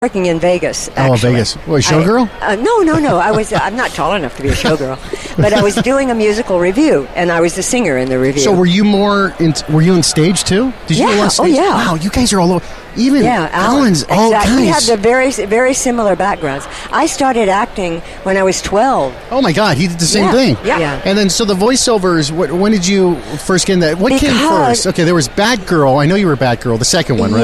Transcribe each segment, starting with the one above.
working in Vegas. Actually. Oh, Vegas. What, showgirl? No. I'm not tall enough to be a showgirl, but I was doing a musical review, and I was the singer in the review. So were you were you on stage too? Did you go on stage? Oh, yeah. Wow, you guys are all over. Even Alan's all exactly. We have guys. the very similar backgrounds. I started acting when I was 12. Oh my God, he did the same thing. Yeah. And then, so the voiceovers. When did you first get in that? What came first? Okay, there was Batgirl. I know you were Batgirl, the second one, right?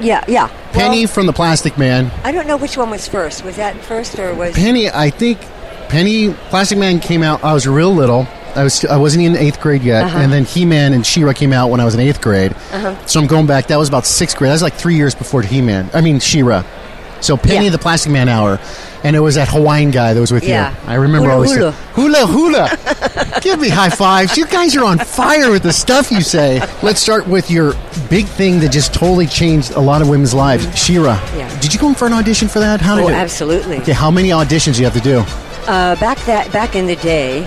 Yeah. Penny from the Plastic Man. I don't know which one was first. Was that first or was Penny? I think Penny Plastic Man came out. I was real little. I wasn't in 8th grade yet, and then He-Man and She-Ra came out when I was in 8th grade. So I'm going back. That was about 6th grade. That was like 3 years before She-Ra. So Penny the Plastic Man hour, and it was that Hawaiian guy that was with you. I remember all this stuff. Hula. Give me high fives. You guys are on fire with the stuff you say. Let's start with your big thing that just totally changed a lot of women's lives. She-Ra. Yeah. Did you go in for an audition for that? How did absolutely. Okay, how many auditions do you have to do? Back in the day,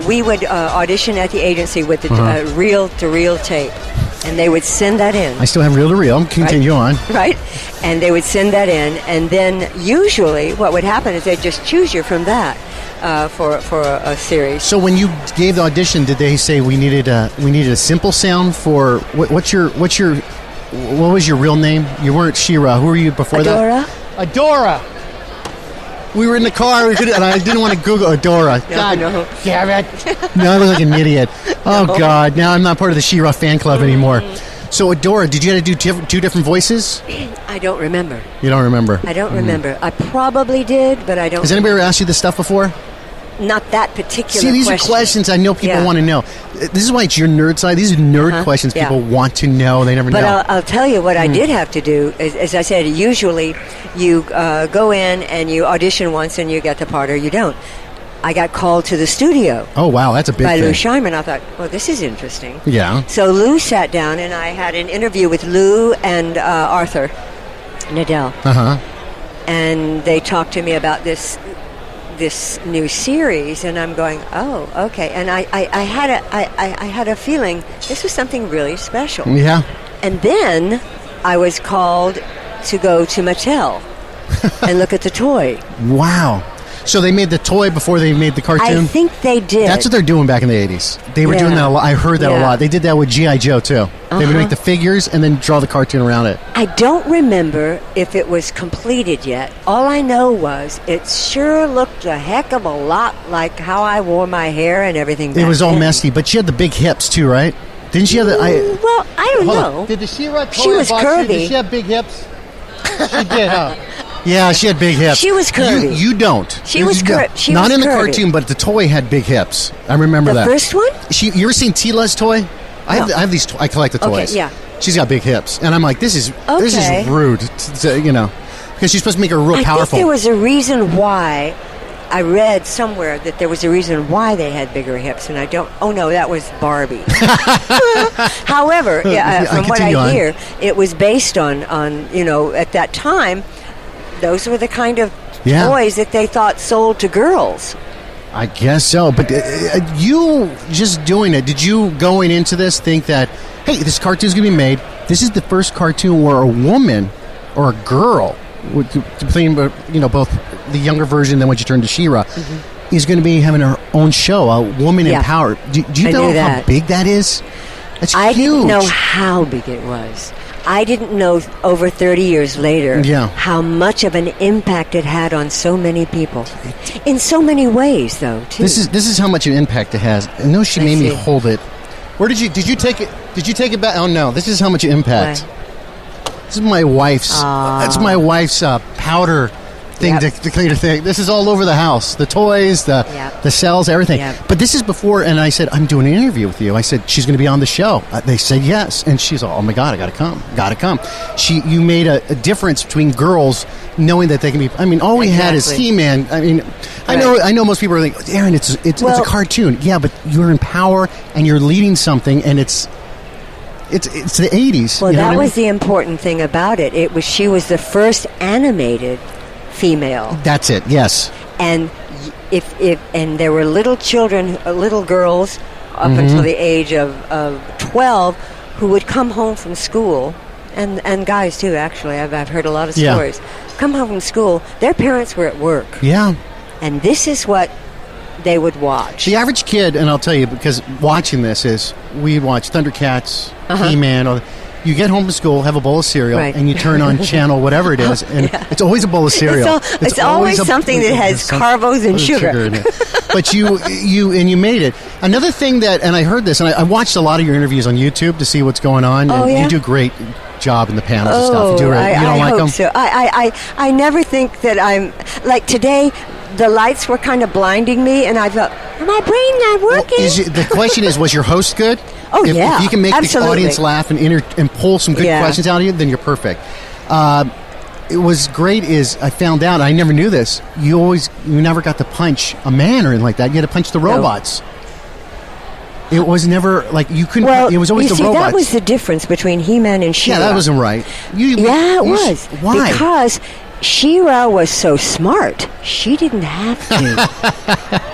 we would audition at the agency with the reel-to-reel tape, and they would send that in. I still have reel-to-reel. Continue on. Right, and they would send that in, and then usually what would happen is they'd just choose you from that for a series. So when you gave the audition, did they say we needed a simple sound for what was your real name? You weren't She-Ra. Who were you before that? Adora. We were in the car, and I didn't want to Google Adora. No. Damn it. Now I look like an idiot. Oh, God. Now I'm not part of the She-Ra fan club anymore. So, Adora, did you have to do two different voices? I don't remember. You don't remember? I don't remember. I probably did, but I don't Has anybody ever asked you this stuff before? Not that particular See, these question. are questions I know people want to know. This is why it's your nerd side. These are nerd questions people want to know. They never know. But I'll tell you what I did have to do. As I said, usually you go in and you audition once and you get the part or you don't. I got called to the studio. Oh, wow. That's a big thing. By Lou Scheiman. I thought, well, this is interesting. Yeah. So Lou sat down and I had an interview with Lou and Arthur Nadell. And they talked to me about this new series, and I'm going, oh, okay. And I had a feeling this was something really special. Yeah. And then I was called to go to Mattel and look at the toy. Wow. So they made the toy before they made the cartoon? I think they did. That's what they're doing back in the 80s. They were doing that a lot. I heard that a lot. They did that with G.I. Joe, too. They would make the figures and then draw the cartoon around it. I don't remember if it was completed yet. All I know was it sure looked a heck of a lot like how I wore my hair and everything back It was all then. messy, but she had the big hips, too, right? Didn't she have the... well, I don't know. Did the She-Ra toy She was curvy. Did she have big hips? She did, huh? Yeah, she had big hips. She was curvy. You don't. She was curvy. Not in the cartoon, but the toy had big hips. I remember that. The first one? You ever seen Tila's toy? I have these. I collect the toys. Okay, yeah. She's got big hips, and I'm like, this is rude. Because she's supposed to make her real powerful. I think there was a reason why. I read somewhere that there was a reason why they had bigger hips, and I don't. Oh no, that was Barbie. However, from what I hear, it was based on at that time, those were the kind of toys that they thought sold to girls. I guess so, but you just doing it. Did you going into this think that, hey, this cartoon's gonna be made? This is the first cartoon where a woman or a girl, playing both the younger version than when she turned to She-Ra, is going to be having her own show, a woman in power. Do you know how big that is? That's huge. I didn't know how big it was. I didn't know over 30 years later how much of an impact it had on so many people. In so many ways, though, too. This is how much of an impact it has. I know she made me hold it. Where did you take it? Did you take it back? Oh no, this is how much impact. This is my wife's. That's my wife's powder thing to clean her thing. This is all over the house. The toys, the cells, everything. Yep. But this is before, and I said, I'm doing an interview with you. I said, she's going to be on the show. They said yes. And she's all, oh my God, I got to come. You made a difference between girls knowing that they can be, I mean, all we had is He-Man. I mean, I know most people are like, Aaron, it's a cartoon. Yeah, but you're in power and you're leading something, and it's the 80s. Well, that was the important thing about it. She was the first animated female. That's it. Yes. And and there were little children, little girls, up until the age of 12, who would come home from school, and guys too. Actually, I've heard a lot of stories. Come home from school, their parents were at work. Yeah, and this is what they would watch. The average kid, and I'll tell you, because watching this is, we watch Thundercats, He-Man. You get home from school, have a bowl of cereal, and you turn on channel whatever it is, and it's always a bowl of cereal. It's always something that has carbos and sugar in it. But you made it. Another thing that, and I heard this, and I watched a lot of your interviews on YouTube to see what's going on. Oh, and you do a great job in the panels and stuff. You don't like them? So. I never think that I'm like today. The lights were kind of blinding me, and I thought, my brain not working. The question is, was your host good? Oh, if you can make the audience laugh and pull some good questions out of you, then you're perfect. It was great is I found out, I never knew this, you never got to punch a man or anything like that. You had to punch the robots. It was never, like, you couldn't, it was always the robots. That was the difference between He-Man and She-Ra. Yeah, that wasn't right. It was. Why? Because She-Ra was so smart, she didn't have to.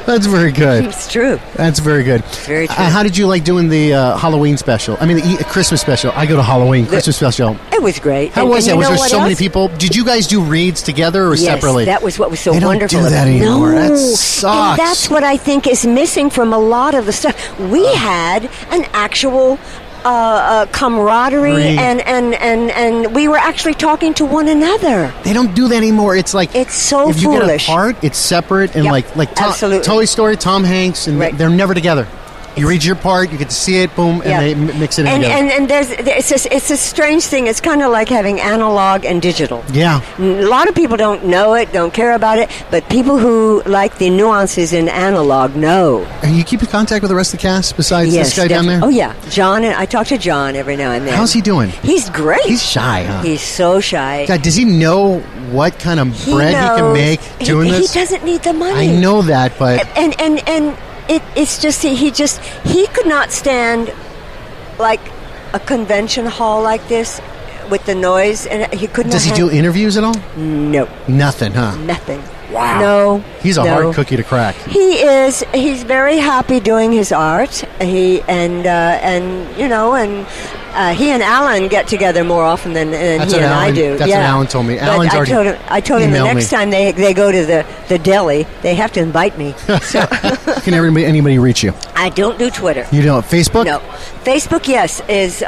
That's very good. It's true. That's very good. It's very true. How did you like doing the Halloween special? I mean, the Christmas special. I go to Halloween, Christmas special. It was great. How was that? Was there so many people? Did you guys do reads together or separately? Yes, that was what was so they wonderful. Don't do that anymore. No. That sucks. And that's what I think is missing from a lot of the stuff. We had an actual camaraderie and we were actually talking to one another. They don't do that anymore. It's like it's so if foolish. You get a part, it's separate and like absolutely. Toy Story, Tom Hanks, and they're never together. You read your part, you get to see it, boom, and they mix it in together. And it's a strange thing. It's kind of like having analog and digital. Yeah. A lot of people don't know it, don't care about it, but people who like the nuances in analog know. And you keep in contact with the rest of the cast besides this guy down there? Oh, yeah. John, and I talk to John every now and then. How's he doing? He's great. He's shy, huh? He's so shy. God, does he know what kind of bread he can make doing this? He doesn't need the money. I know that, but... And it's just he could not stand like a convention hall like this with the noise, and he couldn't. Does he do interviews at all? No, nothing, huh? Nothing. Wow. No, he's a hard cookie to crack. He is. He's very happy doing his art. He and he and Alan get together more often than he and I do. That's what Alan told me. Alan's I told him the next time they go to the deli, they have to invite me. So. Can anybody reach you? I don't do Twitter. You don't? Facebook? No. Facebook, yes, is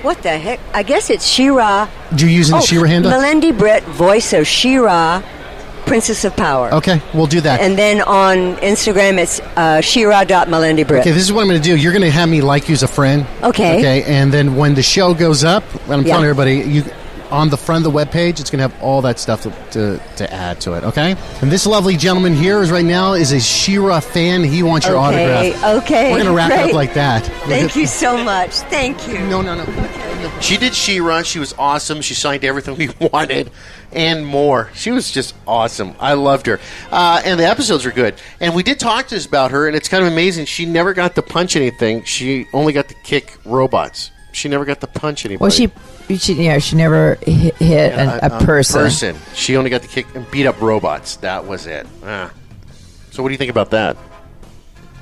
what the heck? I guess it's She-Ra. Do you use the She-Ra handle? Melindy Britt, voice of She-Ra, Princess of Power. Okay, we'll do that. And then on Instagram, it's She-Ra.MelindyBritt. Okay, this is what I'm going to do. You're going to have me like you as a friend. Okay. Okay, and then when the show goes up, I'm telling everybody, on the front of the webpage, it's going to have all that stuff to add to it, okay? And this lovely gentleman here right now is a She-Ra fan. He wants your autograph. Okay, we're going to wrap it up like that. Thank you so much. Thank you. No. She did She-Ra. She was awesome. She signed everything we wanted and more. She was just awesome. I loved her. And the episodes were good. And we did talk to us about her, and it's kind of amazing. She never got to punch anything. She only got to kick robots. She never got to punch anybody. Well, she never hit a person. She only got to kick and beat up robots. That was it. So what do you think about that?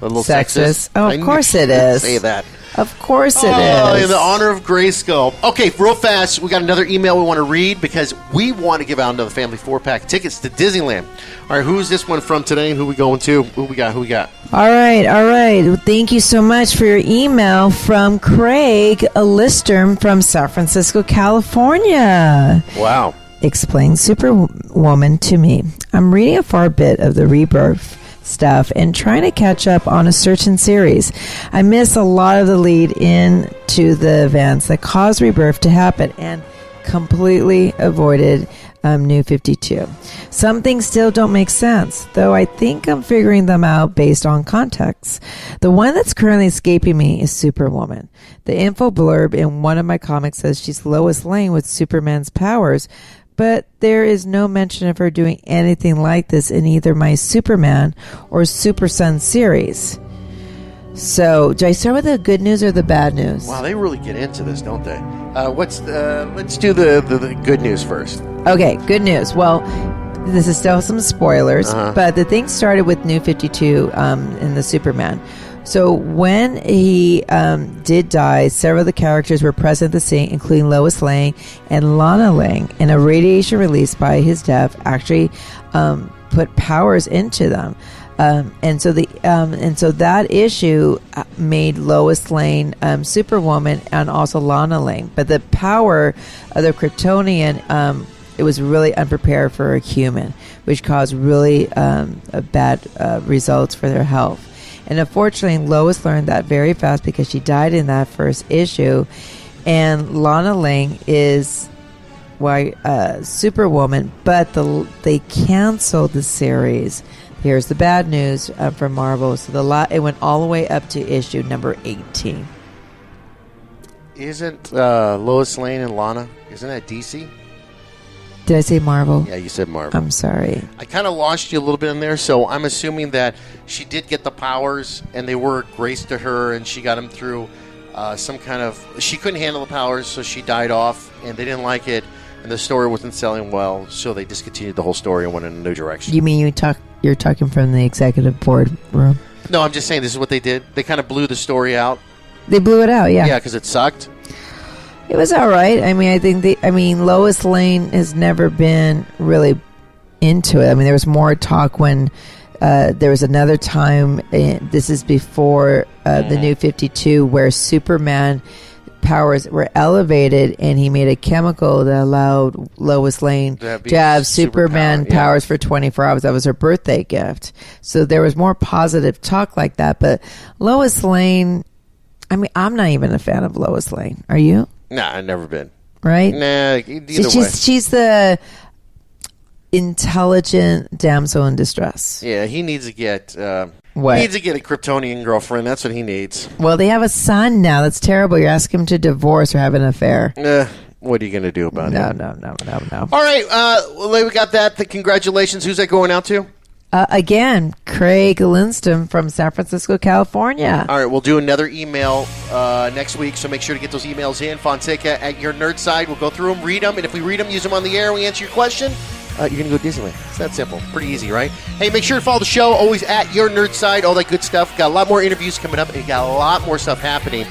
A little sexist? Oh, of course it is. Say that. Of course it is. In the honor of Grayskull. Okay, real fast, we got another email we want to read because we want to give out another family 4-pack tickets to Disneyland. All right, who's this one from today and who we going to? Who we got? All right. Well, thank you so much for your email from Craig Listern from San Francisco, California. Wow. Explain Superwoman to me. I'm reading a far bit of the Rebirth stuff and trying to catch up on a certain series. I miss a lot of the lead into the events that caused Rebirth to happen and completely avoided New 52. Some things still don't make sense, though I think I'm figuring them out based on context. The one that's currently escaping me is Superwoman. The info blurb in one of my comics says she's Lois Lane with Superman's powers, but there is no mention of her doing anything like this in either my Superman or Super Son series. So, do I start with the good news or the bad news? Wow, they really get into this, don't they? Let's do the good news first. Okay, good news. Well, this is still some spoilers, but the thing started with New 52 in the Superman. So when he did die, several of the characters were present at the scene, including Lois Lane and Lana Lang, and a radiation released by his death actually put powers into them. And so that issue made Lois Lane Superwoman and also Lana Lang. But the power of the Kryptonian, it was really unprepared for a human, which caused really bad results for their health. And unfortunately, Lois learned that very fast because she died in that first issue. And Lana Lang is Superwoman, but they canceled the series. Here's the bad news from Marvel. So it went all the way up to issue number 18. Isn't Lois Lane and Lana, isn't that DC? Did I say Marvel? Yeah, you said Marvel. I'm sorry. I kind of lost you a little bit in there, so I'm assuming that she did get the powers, and they were grace to her, and she got them through some kind of... She couldn't handle the powers, so she died off, and they didn't like it, and the story wasn't selling well, so they discontinued the whole story and went in a new direction. You mean you're talking from the executive board room? No, I'm just saying this is what they did. They kind of blew the story out. They blew it out, yeah. Yeah, because it sucked. It was all right. I mean, Lois Lane has never been really into it. I mean, there was more talk when there was another time, this is before the New 52, where Superman powers were elevated, and he made a chemical that allowed Lois Lane to have Superman powers for 24 hours. That was her birthday gift. So there was more positive talk like that. But Lois Lane, I mean, I'm not even a fan of Lois Lane. Are you? Nah, I've never been. Right? Nah, either way. She's the intelligent damsel in distress. Yeah, he needs to get... What? He needs to get a Kryptonian girlfriend. That's what he needs. Well, they have a son now. That's terrible. You're asking him to divorce or have an affair. What are you going to do about it? No. All right. Well, we got that. Congratulations. Who's that going out to? Again, Craig Lindstrom from San Francisco, California. All right. We'll do another email next week, so make sure to get those emails in. Fonseca at Your Nerd Side. We'll go through them, read them, and if we read them, use them on the air, and we answer your question, you're going to go Disneyland. It's that simple. Pretty easy, right? Hey, make sure to follow the show. Always at Your Nerd Side. All that good stuff. Got a lot more interviews coming up, and you got a lot more stuff happening.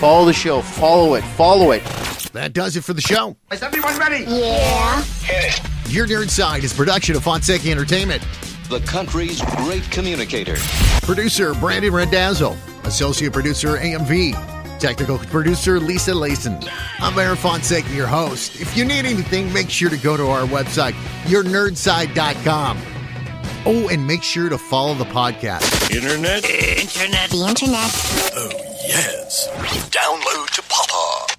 Follow the show. Follow it. That does it for the show. Is everyone ready? Yeah. Hit it. Your Nerd Side is a production of Fonseca Entertainment. The country's great communicator. Producer Brandon Randazzo. Associate producer AMV. Technical producer Lisa Layson. I'm Aaron Fonseca, your host. If you need anything, make sure to go to our website, yournerdside.com. Oh, and make sure to follow the podcast. Internet. The internet. Oh, yes. Download to Papa.